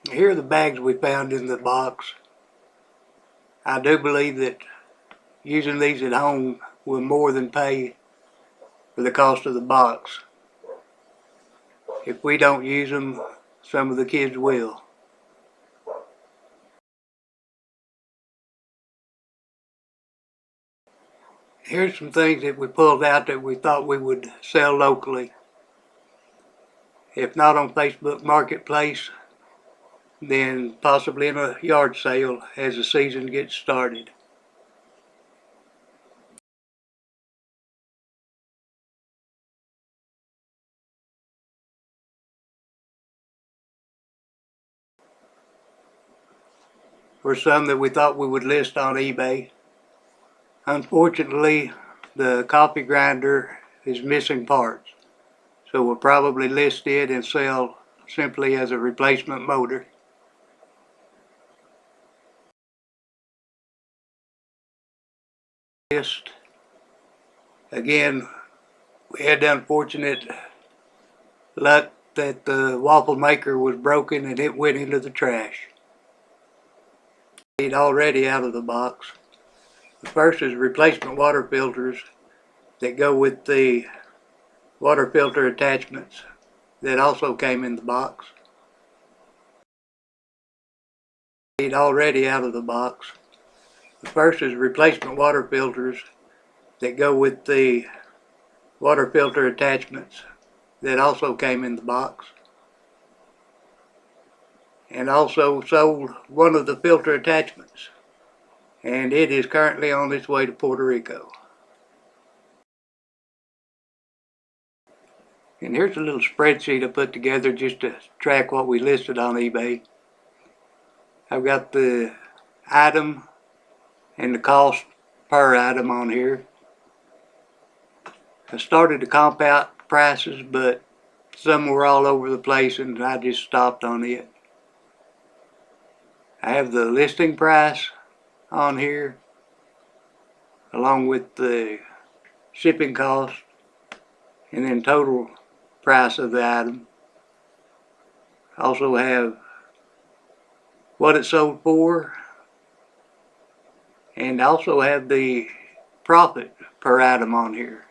Here are the bags we found in the box. I do believe that using these at home will more than pay for the cost of the box. If we don't use them, some of the kids will. Here's some things that we pulled out that we thought we would sell locally. If not on Facebook Marketplace, then possibly in a yard sale as the season gets started. Were some that we thought we would list on eBay. Unfortunately, the coffee grinder is missing parts, so we'll probably list it and sell simply as a replacement motor. Again, we had the unfortunate luck that the waffle maker was broken and it went into the trash. It's already out of the box. The first is replacement water filters that go with the water filter attachments that also came in the box. It's already out of the box. The first is replacement water filters that go with the water filter attachments that also came in the box. And also sold one of the filter attachments, and it is currently on its way to Puerto Rico. And here's a little spreadsheet I put together just to track what we listed on eBay. I've got the item and the cost per item on here. I started to comp out prices, but some were all over the place and I just stopped on it. I have the listing price on here along with the shipping cost and then total price of the item. I also have what it sold for, and also have the profit per item on here.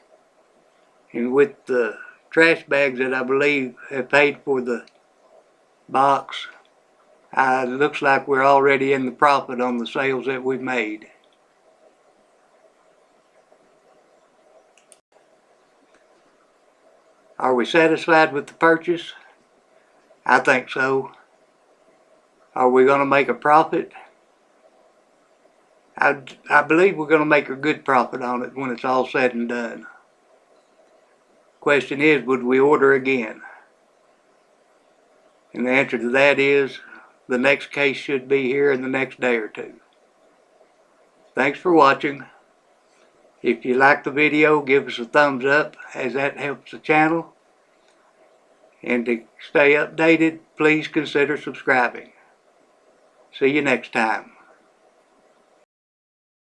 And with the trash bags that I believe have paid for the box, it looks like we're already in the profit on the sales that we've made. Are we satisfied with the purchase? I think so. Are we going to make a profit? I believe we're going to make a good profit on it when it's all said and done. Question is, would we order again? And the answer to that is, the next case should be here in the next day or two. Thanks for watching. If you like the video, give us a thumbs up, as that helps the channel. And to stay updated, please consider subscribing. See you next time.